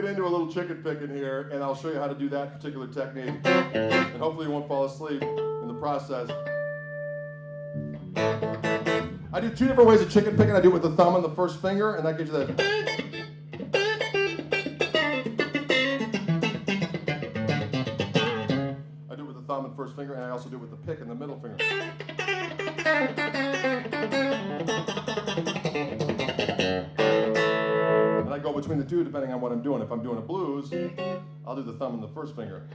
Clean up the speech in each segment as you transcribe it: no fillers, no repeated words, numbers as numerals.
get into a little chicken picking here, and I'll show you how to do that particular technique. And hopefully you won't fall asleep in the process. I do two different ways of chicken picking. I do it with the thumb and the first finger, and that gives you that. I do it with the thumb and first finger, and I also do it with the pick and the middle finger. And I go between the two depending on what I'm doing. If I'm doing a blues, I'll do the thumb and the first finger.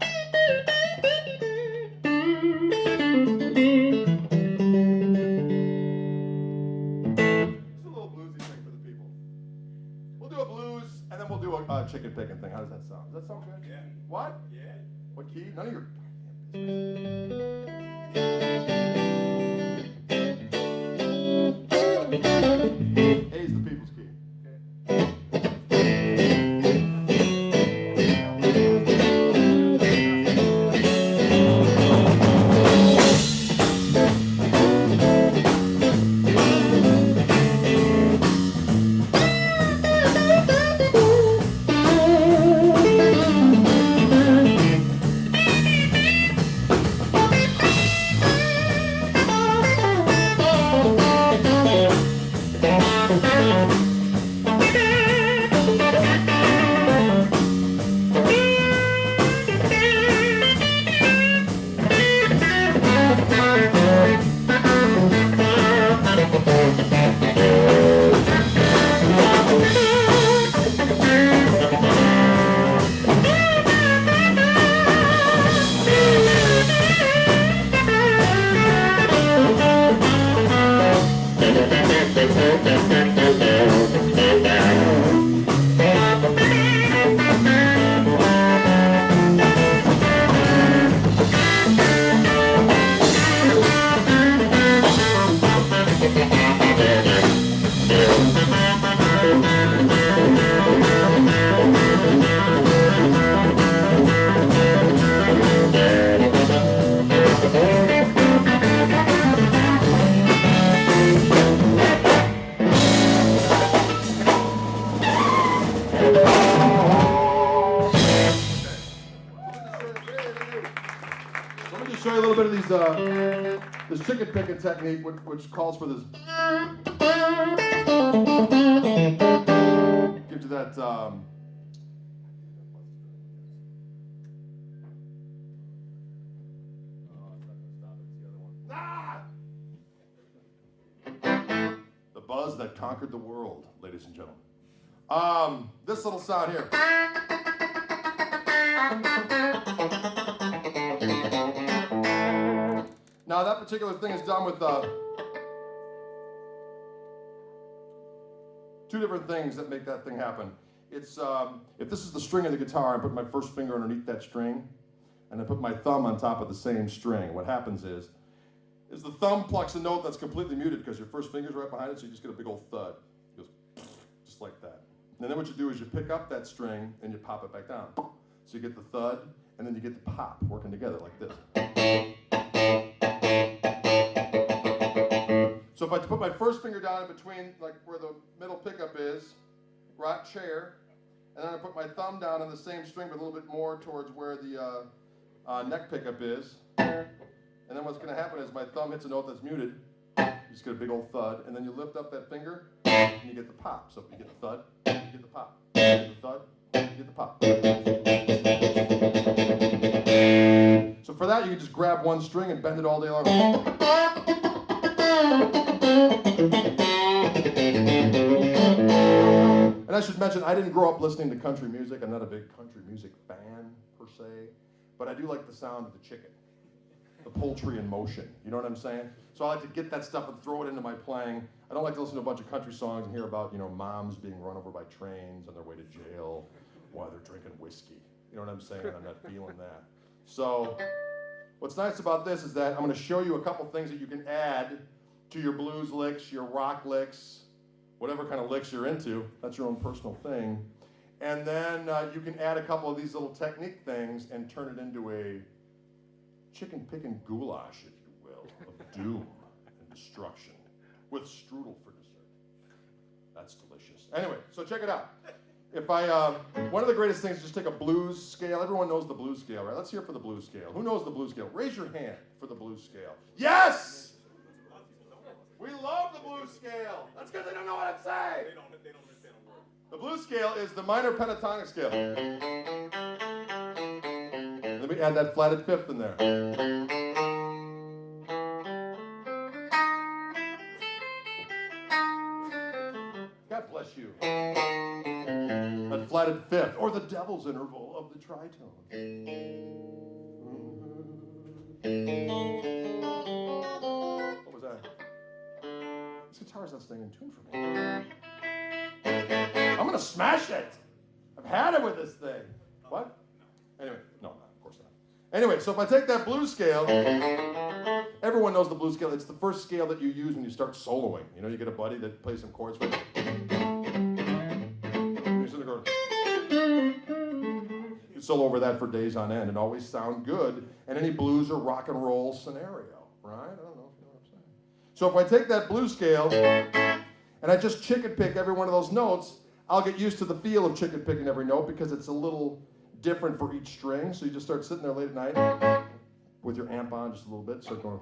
And then we'll do a chicken picking thing. How does that sound? Does that sound good? Yeah. What? Yeah. What key? None of your A is the people's key. Show you a little bit of these, this chicken picking technique, which calls for this. Gives you that. The buzz that conquered the world, ladies and gentlemen. This little sound here. Now that particular thing is done with two different things that make that thing happen. It's if this is the string of the guitar, I put my first finger underneath that string, and I put my thumb on top of the same string. What happens is the thumb plucks a note that's completely muted because your first finger's right behind it, so you just get a big old thud. It goes just like that. And then what you do is you pick up that string and you pop it back down. So you get the thud, and then you get the pop working together like this. So if I put my first finger down in between, like where the middle pickup is, right chair, and then I put my thumb down on the same string, but a little bit more towards where the neck pickup is, and then what's going to happen is my thumb hits a note that's muted, you just get a big old thud, and then you lift up that finger, and you get the pop. So if you get the thud, you get the pop. You get the thud, you get the pop. So for that, you can just grab one string and bend it all day long. And I should mention, I didn't grow up listening to country music. I'm not a big country music fan, per se. But I do like the sound of the chicken, the poultry in motion. You know what I'm saying? So I like to get that stuff and throw it into my playing. I don't like to listen to a bunch of country songs and hear about, moms being run over by trains on their way to jail while they're drinking whiskey. You know what I'm saying? I'm not feeling that. So what's nice about this is that I'm going to show you a couple things that you can add to your blues licks, your rock licks, whatever kind of licks you're into. That's your own personal thing. And then you can add a couple of these little technique things and turn it into a chicken picking goulash, if you will, of doom and destruction with strudel for dessert. That's delicious. Anyway, so check it out. If I, one of the greatest things is just take a blues scale. Everyone knows the blues scale, right? Let's hear it for the blues scale. Who knows the blues scale? Raise your hand for the blues scale. Yes! We love the blues scale. That's because they don't know what I'm saying. They don't understand a word. The blues scale is the minor pentatonic scale. Let me add that flatted fifth in there. God bless you. That flatted fifth, or the devil's interval of the tritone. What was that? This guitar's not staying in tune for me. I'm gonna smash it. I've had it with this thing. What? Anyway, no, of course not. Anyway, so if I take that blues scale, everyone knows the blues scale. It's the first scale that you use when you start soloing. You know, you get a buddy that plays some chords for you. You solo over that for days on end and always sound good in any blues or rock and roll scenario, right? I don't know if you know what I'm saying. So if I take that blues scale and I just chicken pick every one of those notes, I'll get used to the feel of chicken picking every note because it's a little different for each string. So you just start sitting there late at night with your amp on just a little bit, start going.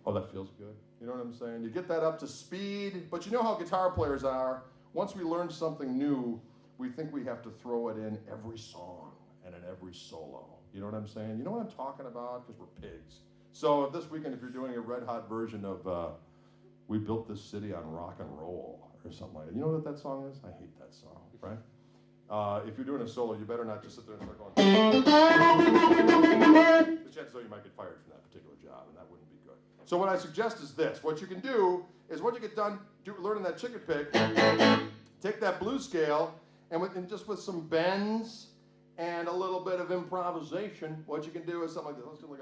Oh, that feels good. You know what I'm saying? You get that up to speed, but you know how guitar players are. Once we learn something new, we think we have to throw it in every song and in every solo. You know what I'm saying? You know what I'm talking about? Because we're pigs. So this weekend, if you're doing a red hot version of We Built This City on Rock and Roll or something like that. You know what that song is? I hate that song, right? If you're doing a solo, you better not just sit there and start going. The chances are you might get fired from that particular job, and that wouldn't be good. So what I suggest is this. What you can do is when you get done learning that chicken pick, take that blues scale, and just with some bends and a little bit of improvisation, what you can do is something like this. Let's do like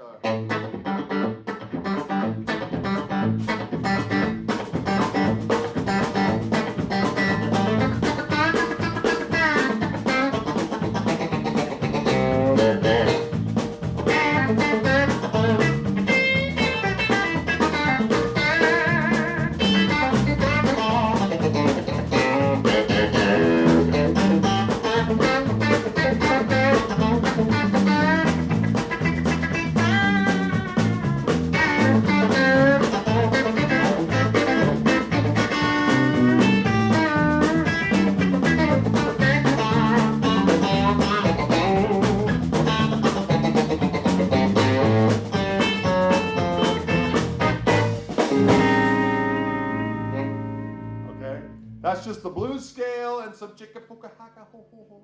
That's just the blues scale and some chicka puka haka ho ho ho